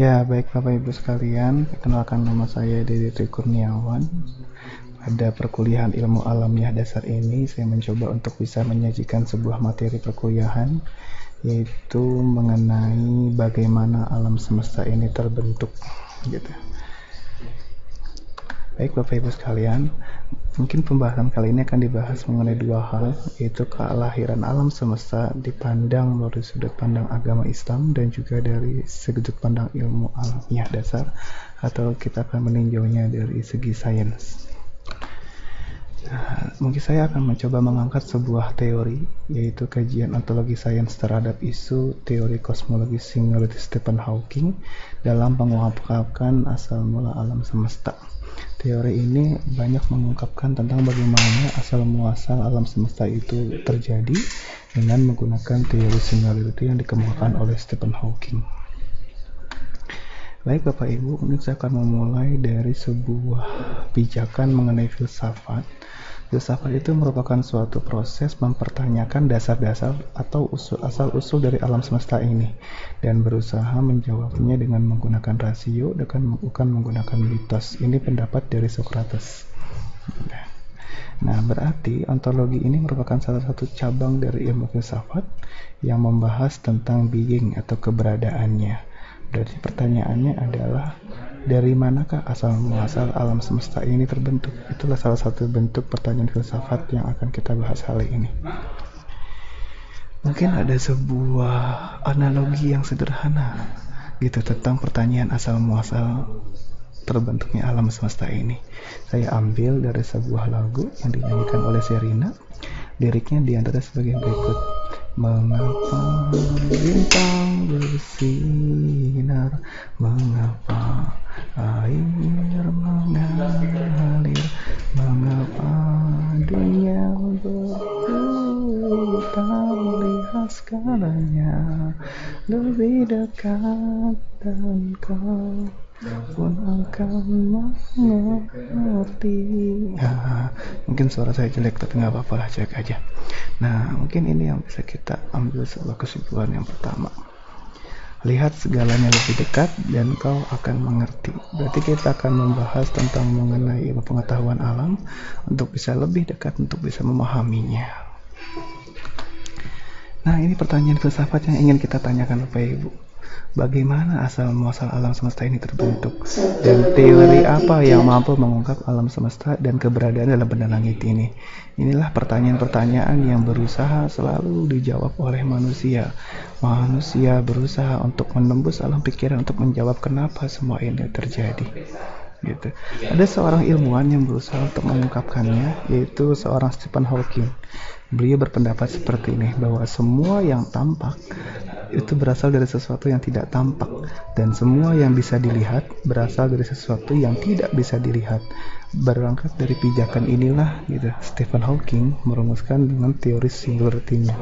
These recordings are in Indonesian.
Ya, baik Bapak Ibu sekalian, perkenalkan nama saya Dedi Tri Kurniawan. Pada perkuliahan ilmu alamiah dasar ini, saya mencoba untuk bisa menyajikan sebuah materi perkuliahan, yaitu mengenai bagaimana alam semesta ini terbentuk, gitu. Baik Bapak Ibu sekalian, mungkin pembahasan kali ini akan dibahas mengenai dua hal, yaitu kelahiran alam semesta dipandang melalui sudut pandang agama Islam dan juga dari sudut pandang ilmu alamiah dasar, atau kita akan meninjaunya dari segi sains. Mungkin saya akan mencoba mengangkat sebuah teori, yaitu kajian ontologi sains terhadap isu teori kosmologi singularity Stephen Hawking dalam mengungkapkan asal mula alam semesta. Teori ini banyak mengungkapkan tentang bagaimana asal muasal alam semesta itu terjadi dengan menggunakan teori singularity yang dikemukakan oleh Stephen Hawking. Baik Bapak Ibu, ini saya akan memulai dari sebuah pijakan mengenai filsafat. Filsafat itu merupakan suatu proses mempertanyakan dasar-dasar atau asal-usul dari alam semesta ini dan berusaha menjawabnya dengan menggunakan rasio dan bukan menggunakan mitos. Ini pendapat dari Socrates. Nah, berarti ontologi ini merupakan salah satu cabang dari ilmu filsafat yang membahas tentang being atau keberadaannya. Berarti pertanyaannya adalah, dari manakah asal muasal alam semesta ini terbentuk? Itulah salah satu bentuk pertanyaan filsafat yang akan kita bahas kali ini. Mungkin ada sebuah analogi yang sederhana gitu tentang pertanyaan asal muasal terbentuknya alam semesta ini. Saya ambil dari sebuah lagu yang dinyanyikan oleh Sherina. Liriknya diantara sebagai berikut. Mengapa bintang bersinar, mengapa air mengalir, mengapa dunia berputar, melihat segalanya lebih dekat dan kau pun akan mengerti. Mungkin suara saya jelek tapi nggak apa-apa lah, cek aja. Nah, mungkin ini yang bisa kita ambil sebuah kesimpulan yang pertama. Lihat segalanya lebih dekat dan kau akan mengerti. Berarti kita akan membahas tentang mengenai ilmu pengetahuan alam untuk bisa lebih dekat, untuk bisa memahaminya. Nah, ini pertanyaan filsafat yang ingin kita tanyakan Bapak Ibu. Bagaimana asal muasal alam semesta ini terbentuk? Dan teori apa yang mampu mengungkap alam semesta dan keberadaan dalam benda langit ini? Inilah pertanyaan-pertanyaan yang berusaha selalu dijawab oleh manusia. Manusia berusaha untuk menembus alam pikiran untuk menjawab kenapa semua ini terjadi. Gitu. Ada seorang ilmuwan yang berusaha untuk mengungkapkannya, yaitu seorang Stephen Hawking. Beliau berpendapat seperti ini, bahwa semua yang tampak itu berasal dari sesuatu yang tidak tampak, dan semua yang bisa dilihat berasal dari sesuatu yang tidak bisa dilihat. Berangkat dari pijakan inilah gitu, Stephen Hawking merumuskan dengan teori singularity-nya.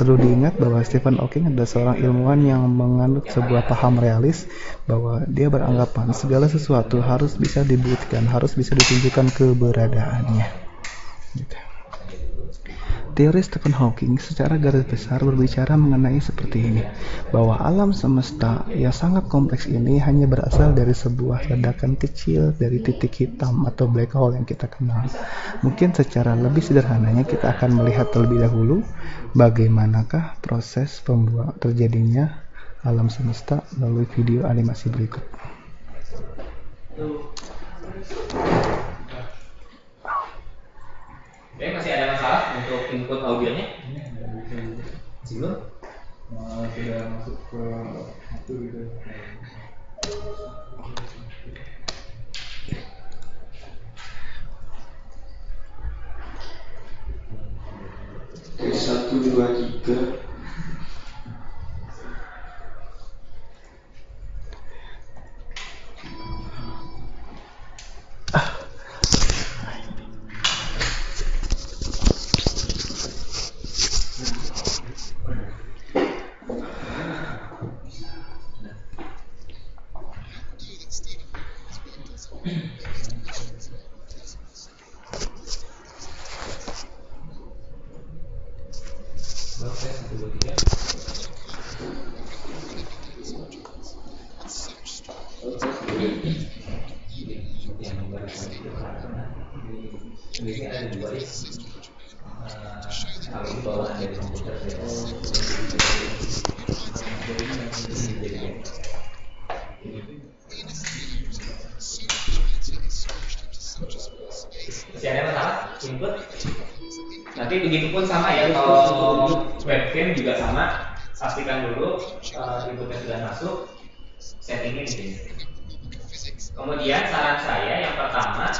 Perlu diingat bahwa Stephen Hawking adalah seorang ilmuwan yang menganut sebuah paham realis, bahwa dia beranggapan segala sesuatu harus bisa dibuktikan, harus bisa ditunjukkan keberadaannya. Gitu. Teori Stephen Hawking secara garis besar berbicara mengenai seperti ini, bahwa alam semesta yang sangat kompleks ini hanya berasal dari sebuah ledakan kecil dari titik hitam atau black hole yang kita kenal. Mungkin secara lebih sederhananya kita akan melihat terlebih dahulu bagaimanakah proses terjadinya alam semesta melalui video animasi berikut. Oke, masih ada masalah untuk input audionya? Masih belum? Sudah masuk ke itu gitu. Satu, dua, tiga. Ini ada dua ya. Kalau ini bawaan dari komputer ya. Masih ada masalah? Input? Nanti begitupun sama ya, kalau webcam juga sama. Pastikan dulu inputnya sudah masuk, settingnya di sini. Kemudian saran saya yang pertama,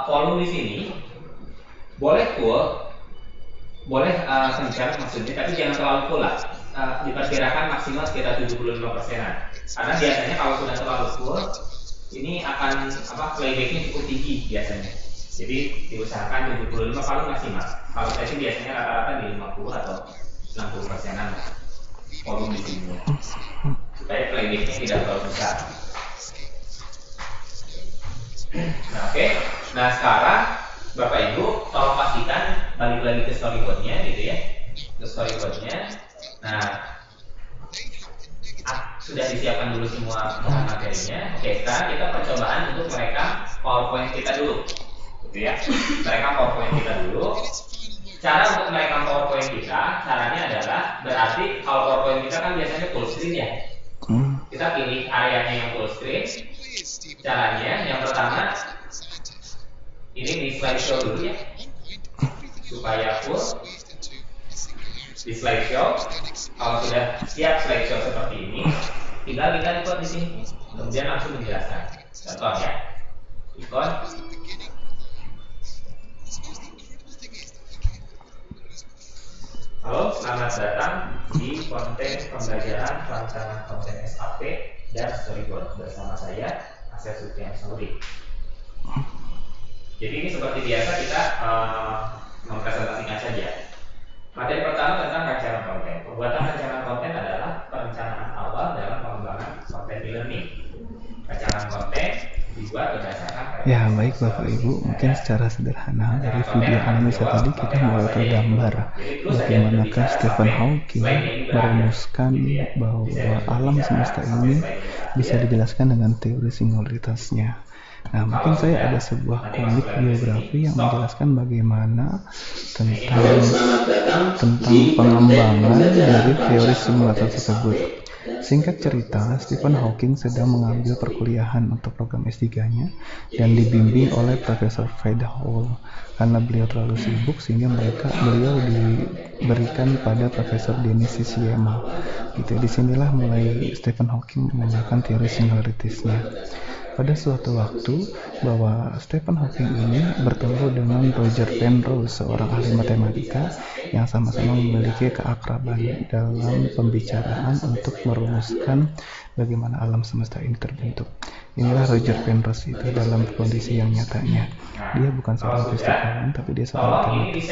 volume di sini boleh full, boleh kencang maksudnya, tapi jangan terlalu full lah. Diperkirakan maksimal sekitar 75%-an. Karena biasanya kalau sudah terlalu full, ini akan playbacknya cukup tinggi biasanya. Jadi diusahakan 75 paling maksimal. Kalau saya sih biasanya rata-rata di 50 atau 60%-an lah volume di sini, supaya playbacknya tidak terlalu besar. Nah, oke. Nah, sekarang Bapak Ibu tolong pastikan balik lagi ke storyboardnya gitu ya, ke storyboardnya. Nah, sudah disiapkan dulu semua bahan materinya. Oke, sekarang kita percobaan untuk merekam PowerPoint kita dulu, gitu ya. Merekam PowerPoint kita dulu. Cara untuk merekam PowerPoint kita, caranya adalah berarti kalau PowerPoint kita kan biasanya full screen ya. Kita pilih areanya yang full screen. Caranya yang pertama, ini di slideshow dulu ya, supaya full di slideshow. Kalau sudah siap slideshow seperti ini, tinggal kita ikut di sini, kemudian langsung menjelaskan. Contoh ya, ikon. Halo, selamat datang di konten pembelajaran perancangan konten SAP dan storyboard bersama saya, Asep Sutian Saudi. Jadi ini seperti biasa kita mempresentasikan saja. Materi pertama tentang rancangan konten. Pembuatan rancangan konten adalah perencanaan awal dalam pengembangan konten e-learning. Rancangan konten dibuat berdasarkan. Ya baik Bapak Ibu, mungkin secara sederhana dari video analisa tadi kita mulai tergambar bagaimanakah Stephen Hawking merumuskan bahwa alam semesta ini bisa dijelaskan dengan teori singularitasnya. Nah, mungkin saya ada sebuah komik biografi yang menjelaskan bagaimana tentang pengembangan dari teori simularitas tersebut. Singkat cerita, Stephen Hawking sedang mengambil perkuliahan untuk program S3-nya dan dibimbing oleh Profesor Fred Hoyle. Karena beliau terlalu sibuk sehingga beliau diberikan pada Profesor Denis Sciema. Gitu. Disinilah mulai Stephen Hawking menggunakan teori singularitasnya. Pada suatu waktu, bahwa Stephen Hawking ini bertemu dengan Roger Penrose, seorang ahli matematika yang sama-sama memiliki keakraban dalam pembicaraan untuk merumuskan bagaimana alam semesta ini terbentuk. Inilah Roger Penrose itu dalam kondisi yang nyatanya. Dia bukan seorang fisikawan, tapi dia seorang matematik.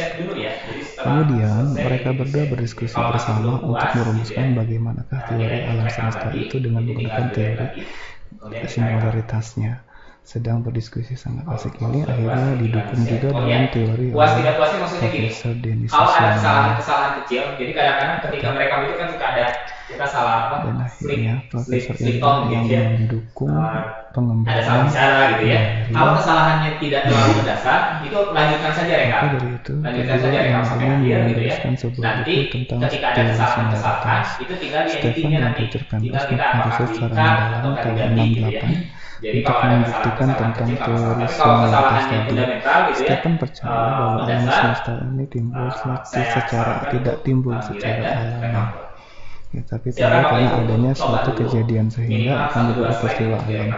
Kemudian, mereka berdua berdiskusi bersama untuk merumuskan bagaimanakah teori alam semesta itu dengan menggunakan teori singularitasnya. Sedang berdiskusi sangat asik ini akhirnya didukung juga dalam teori oleh Profesor Denis Kalau ada Sciema. kesalahan kecil, jadi kadang-kadang ketika mereka itu kan suka ada kita salah Dan akhirnya Profesor flip ini tone yang gitu ya. mendukung Ada salah pengembangan bicara gitu ya. dari Kalau kesalahannya tidak terlalu mendasar, itu lanjutkan saja rekam. Maka dari itu, Lanjutkan kedua saja rekam yang sampai ingin akhir gitu ya. menuliskan sebuah Nanti buku tentang ketika ada teori kesalahan-kesalahan, singularitas. itu tinggal di Stephen editingnya dan nanti. Roger Tinggal Penrose kita apakah meriset secara diikat mendalam atau tahun diganti gitu ya. 68 Jadi untuk kalau ada membuktikan kesalahan-kesalahan tentang kecil, teori tapi kalau singularitas kesalahannya tadi. fundamental gitu ya, Stephen percaya bahwa alam mendasar, semesta ini timbul secara tidak timbul secara alami. Ya, tapi tidak karena adanya suatu kejadian sehingga akan dibuat peristiwa alam.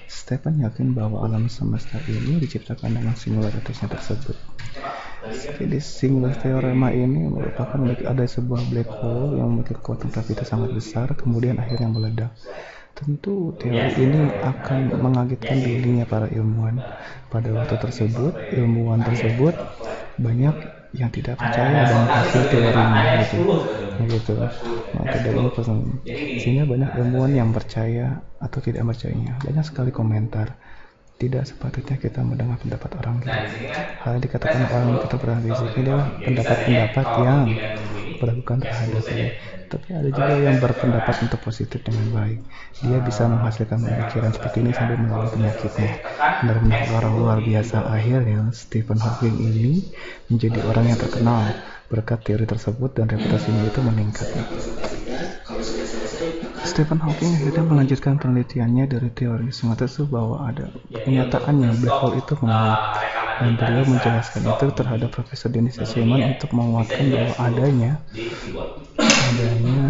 Stephen yakin bahwa alam semesta ini diciptakan dengan singularitasnya tersebut. Jadi singular teorema ini merupakan ada sebuah black hole yang memiliki kekuatan gravitas sangat besar, kemudian akhirnya meledak. Tentu teori ini akan mengagetkan dunia para ilmuwan. Pada waktu tersebut, ilmuwan tersebut banyak yang tidak percaya dengan hasil teorinya gitu. Maka dari ini sehingga banyak ilmuwan yang percaya atau tidak percayanya. Banyak sekali komentar. Tidak sepatutnya kita mendengar pendapat orang lain. Hal yang dikatakan orang kita berada di sini adalah pendapat-pendapat yang diperlakukan terhadapnya. Tapi ada juga yang berpendapat untuk positif dengan baik. Dia bisa menghasilkan pemikiran seperti ini sambil melawan penyakitnya. Benar-benar orang luar biasa. Akhirnya Stephen Hawking ini menjadi orang yang terkenal berkat teori tersebut dan reputasinya itu meningkat. Stephen Hawking akhirnya melanjutkan penelitiannya dari teori semata itu bahwa ada kenyataannya black hole itu menguap, dan beliau menjelaskan itu terhadap Profesor Dennis Sciama untuk menguatkan bahwa adanya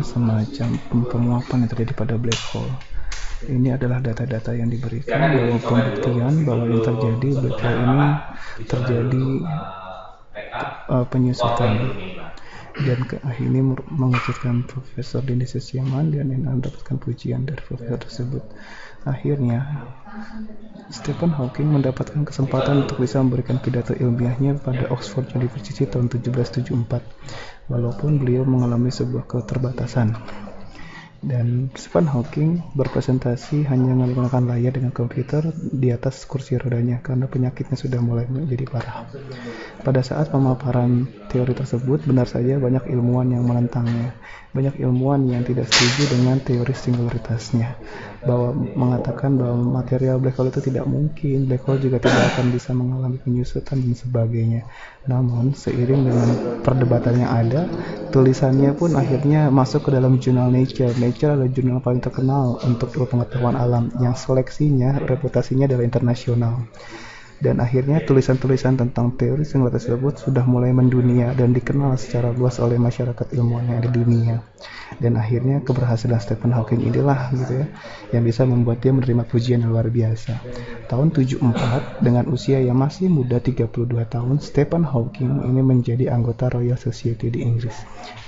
semacam penguapan yang terjadi pada black hole. Ini adalah data-data yang diberikan bahwa pembuktian bahwa yang terjadi black hole ini terjadi penyusutan. Dan ini mengejutkan Profesor Dennis Sciama dan mendapatkan pujian dari profesor tersebut. Akhirnya Stephen Hawking mendapatkan kesempatan untuk bisa memberikan pidato ilmiahnya pada Oxford University tahun 1774, walaupun beliau mengalami sebuah keterbatasan. Dan Stephen Hawking berpresentasi hanya menggunakan layar dengan komputer di atas kursi rodanya karena penyakitnya sudah mulai menjadi parah. Pada saat pemaparan teori tersebut, benar saja banyak ilmuwan yang menentangnya. Banyak ilmuwan yang tidak setuju dengan teori singularitasnya, bahwa mengatakan bahwa material black hole itu tidak mungkin, black hole juga tidak akan bisa mengalami penyusutan dan sebagainya. Namun seiring dengan perdebatan yang ada, tulisannya pun akhirnya masuk ke dalam jurnal Nature. Nature adalah jurnal paling terkenal untuk pengetahuan alam yang seleksinya, reputasinya adalah internasional. Dan akhirnya tulisan-tulisan tentang teori singularitas tersebut sudah mulai mendunia dan dikenal secara luas oleh masyarakat ilmuwan yang ada di dunia. Dan akhirnya keberhasilan Stephen Hawking inilah gitu ya, yang bisa membuat dia menerima pujian yang luar biasa. Tahun 74, dengan usia yang masih muda 32 tahun, Stephen Hawking ini menjadi anggota Royal Society di Inggris.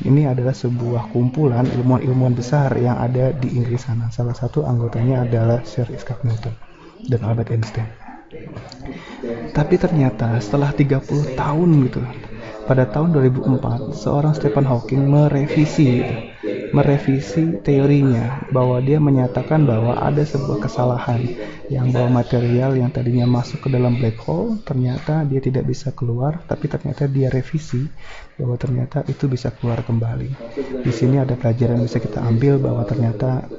Ini adalah sebuah kumpulan ilmuwan-ilmuwan besar yang ada di Inggris sana. Salah satu anggotanya adalah Sir Isaac Newton dan Albert Einstein. Tapi ternyata setelah 30 tahun gitu, pada tahun 2004 seorang Stephen Hawking merevisi teorinya, bahwa dia menyatakan bahwa ada sebuah kesalahan yang bahwa material yang tadinya masuk ke dalam black hole ternyata dia tidak bisa keluar, tapi ternyata dia revisi bahwa ternyata itu bisa keluar kembali. Di sini ada pelajaran yang bisa kita ambil bahwa ternyata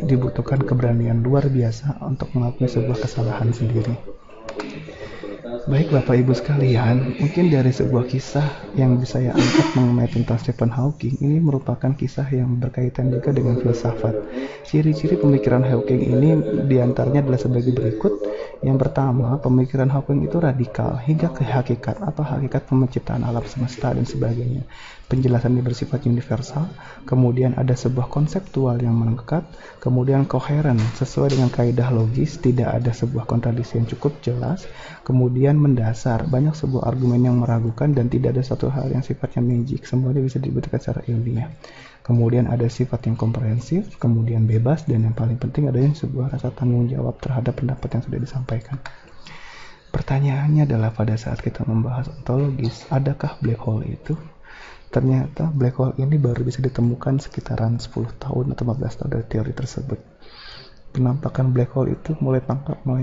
dibutuhkan keberanian luar biasa untuk mengakui sebuah kesalahan sendiri. Baik Bapak Ibu sekalian, mungkin dari sebuah kisah yang bisa saya angkat mengenai tentang Stephen Hawking, ini merupakan kisah yang berkaitan juga dengan filsafat. Ciri-ciri pemikiran Hawking ini diantaranya adalah sebagai berikut. Yang pertama, pemikiran Hawking itu radikal hingga ke hakikat, hakikat penciptaan alam semesta dan sebagainya. Penjelasannya bersifat universal, kemudian ada sebuah konseptual yang mengikat, kemudian koheren sesuai dengan kaidah logis, tidak ada sebuah kontradiksi yang cukup jelas, kemudian mendasar, banyak sebuah argumen yang meragukan dan tidak ada satu hal yang sifatnya magic, semuanya bisa dibuktikan secara ilmiah. Kemudian ada sifat yang komprehensif, kemudian bebas, dan yang paling penting adanya sebuah rasa tanggung jawab terhadap pendapat yang sudah disampaikan. Pertanyaannya adalah pada saat kita membahas ontologis, adakah black hole itu? Ternyata black hole ini baru bisa ditemukan sekitaran 10 tahun atau 15 tahun dari teori tersebut. Penampakan black hole itu mulai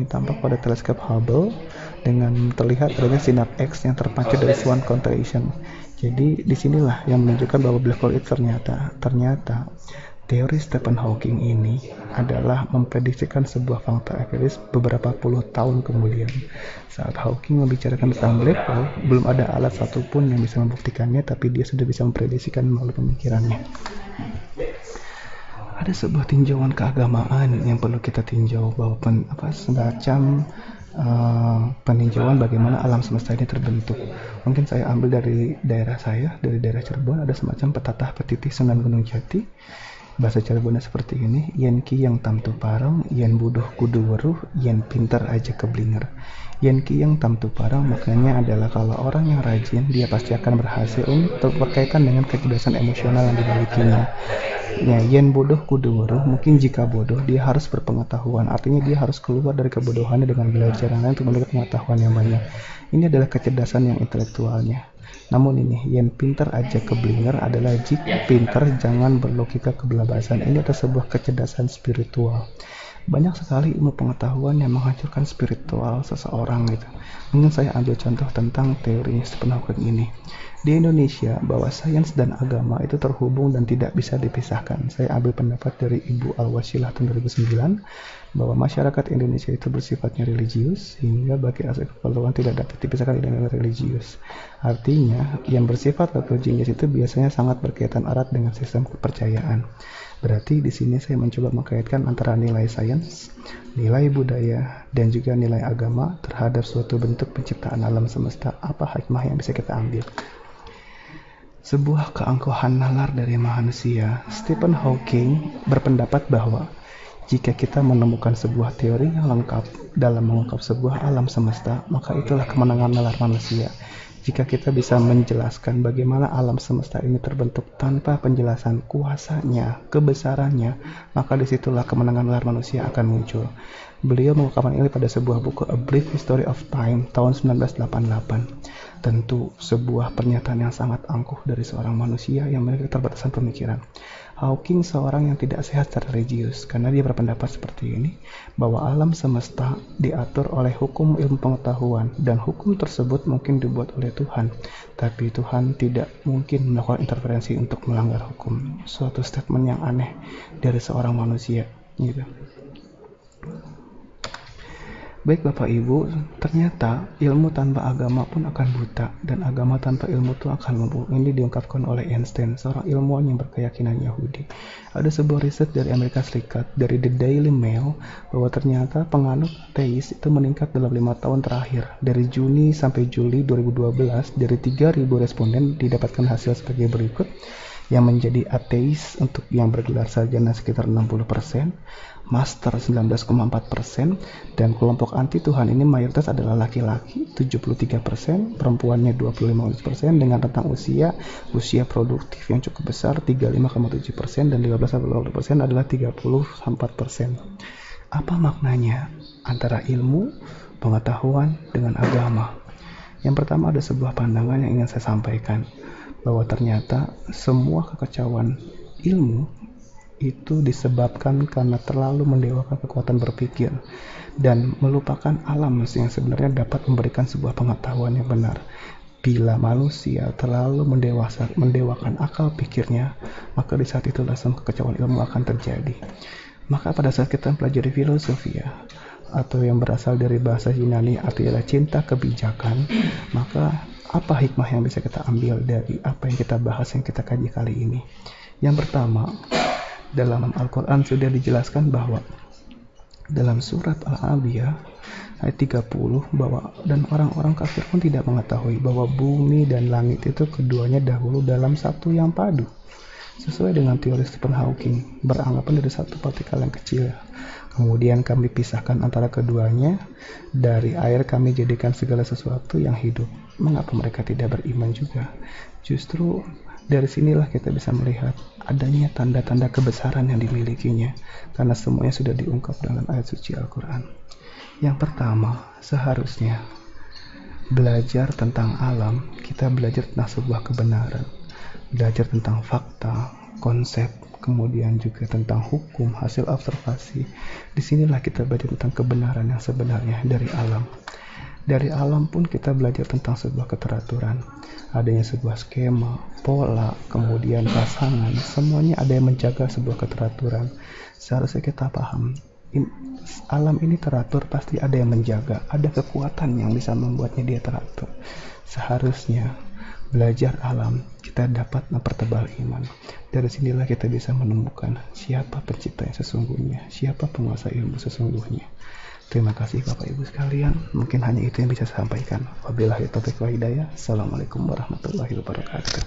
tampak pada teleskop Hubble dengan terlihat adanya sinar X yang terpancar dari Swan Contraction. Jadi disinilah yang menunjukkan bahwa black hole itu ternyata teori Stephen Hawking ini adalah memprediksikan sebuah fakta empiris beberapa puluh tahun kemudian. Saat Hawking membicarakan tentang black hole, belum ada alat satupun yang bisa membuktikannya, tapi dia sudah bisa memprediksikan melalui pemikirannya. Ada sebuah tinjauan keagamaan yang perlu kita tinjau, bahwa semacam peninjauan bagaimana alam semesta ini terbentuk. Mungkin saya ambil dari daerah saya, dari daerah Cirebon, ada semacam petatah petitih Sunan Gunung Jati. Bahasa Cirebonnya seperti ini: yen ki yang tamtu parang, yen buduh kudu weruh, yen pinter aja keblinger. Yen ki yang tamtu parang maknanya adalah kalau orang yang rajin, dia pasti akan berhasil untuk berkaitan dengan kecerdasan emosional yang dimilikinya. Ya, yen bodoh kudu weruh, mungkin jika bodoh dia harus berpengetahuan, artinya dia harus keluar dari kebodohannya dengan belajar yang lain untuk mendapat pengetahuan yang banyak. Ini adalah kecerdasan yang intelektualnya. Namun ini, yen pinter aja keblinger adalah jika pinter jangan berlogika kebelabasan. Ini adalah sebuah kecerdasan spiritual. Banyak sekali ilmu pengetahuan yang menghancurkan spiritual seseorang gitu. Mungkin saya ambil contoh tentang teori Stephen Hawking ini. Di Indonesia, bahwa sains dan agama itu terhubung dan tidak bisa dipisahkan. Saya ambil pendapat dari Ibu Al-Wasilah tahun 2009, bahwa masyarakat Indonesia itu bersifatnya religius, sehingga bagi aspek keperluan tidak dapat dipisahkan dengan religius. Artinya, yang bersifat religius itu biasanya sangat berkaitan erat dengan sistem kepercayaan. Berarti di sini saya mencoba mengkaitkan antara nilai sains, nilai budaya, dan juga nilai agama terhadap suatu bentuk penciptaan alam semesta. Apa hikmah yang bisa kita ambil? Sebuah keangkuhan nalar dari manusia. Stephen Hawking berpendapat bahwa jika kita menemukan sebuah teori yang lengkap dalam mengungkap sebuah alam semesta, maka itulah kemenangan nalar manusia. Jika kita bisa menjelaskan bagaimana alam semesta ini terbentuk tanpa penjelasan kuasanya, kebesarannya, maka disitulah kemenangan nalar manusia akan muncul. Beliau mengungkapkan ini pada sebuah buku A Brief History of Time tahun 1988. Tentu sebuah pernyataan yang sangat angkuh dari seorang manusia yang memiliki keterbatasan pemikiran. Hawking seorang yang tidak sehat secara religius karena dia berpendapat seperti ini, bahwa alam semesta diatur oleh hukum ilmu pengetahuan dan hukum tersebut mungkin dibuat oleh Tuhan, tapi Tuhan tidak mungkin melakukan intervensi untuk melanggar hukum. Suatu statement yang aneh dari seorang manusia gitu. Baik Bapak Ibu, ternyata ilmu tanpa agama pun akan buta, dan agama tanpa ilmu itu akan lumpuh. Ini diungkapkan oleh Einstein, seorang ilmuwan yang berkeyakinan Yahudi. Ada sebuah riset dari Amerika Serikat, dari The Daily Mail, bahwa ternyata penganut ateis itu meningkat dalam 5 tahun terakhir. Dari Juni sampai Juli 2012, dari 3.000 responden didapatkan hasil sebagai berikut. Yang menjadi ateis untuk yang bergelar sarjana sekitar 60%, master 19,4%, dan kelompok anti Tuhan ini mayoritas adalah laki-laki 73%, perempuannya 25%, dengan rentang usia produktif yang cukup besar 35,7%, dan 15-20% adalah 34%. Apa maknanya antara ilmu, pengetahuan, dengan agama? Yang pertama, ada sebuah pandangan yang ingin saya sampaikan, bahwa ternyata semua kekacauan ilmu itu disebabkan karena terlalu mendewakan kekuatan berpikir dan melupakan alam yang sebenarnya dapat memberikan sebuah pengetahuan yang benar. Bila manusia terlalu mendewakan akal pikirnya, maka di saat itulah semua kekacauan ilmu akan terjadi. Maka pada saat kita mempelajari filosofi atau yang berasal dari bahasa Yunani artinya cinta kebijakan, maka apa hikmah yang bisa kita ambil dari apa yang kita bahas, yang kita kaji kali ini? Yang pertama, dalam Al-Quran sudah dijelaskan bahwa dalam surat Al-Anbiya ayat 30, bahwa dan orang-orang kafir pun tidak mengetahui bahwa bumi dan langit itu keduanya dahulu dalam satu yang padu. Sesuai dengan teori Stephen Hawking, beranggapan dari satu partikel yang kecil. Kemudian kami pisahkan antara keduanya, dari air kami jadikan segala sesuatu yang hidup. Mengapa mereka tidak beriman juga? Justru dari sinilah kita bisa melihat adanya tanda-tanda kebesaran yang dimilikinya, karena semuanya sudah diungkap dalam ayat suci Al-Quran. Yang pertama, seharusnya belajar tentang alam, kita belajar tentang sebuah kebenaran, belajar tentang fakta, konsep, kemudian juga tentang hukum, hasil observasi. Disinilah kita belajar tentang kebenaran yang sebenarnya dari alam. Dari alam pun kita belajar tentang sebuah keteraturan, adanya sebuah skema, pola, kemudian pasangan, semuanya ada yang menjaga sebuah keteraturan. Seharusnya kita paham, alam ini teratur, pasti ada yang menjaga, ada kekuatan yang bisa membuatnya dia teratur. Seharusnya belajar alam, kita dapat mempertebal iman. Dari sinilah kita bisa menemukan siapa pencipta yang sesungguhnya, siapa penguasa ilmu sesungguhnya. Terima kasih Bapak Ibu sekalian, mungkin hanya itu yang bisa saya sampaikan. Wabillahi taufiq wal hidayah. Assalamualaikum warahmatullahi wabarakatuh.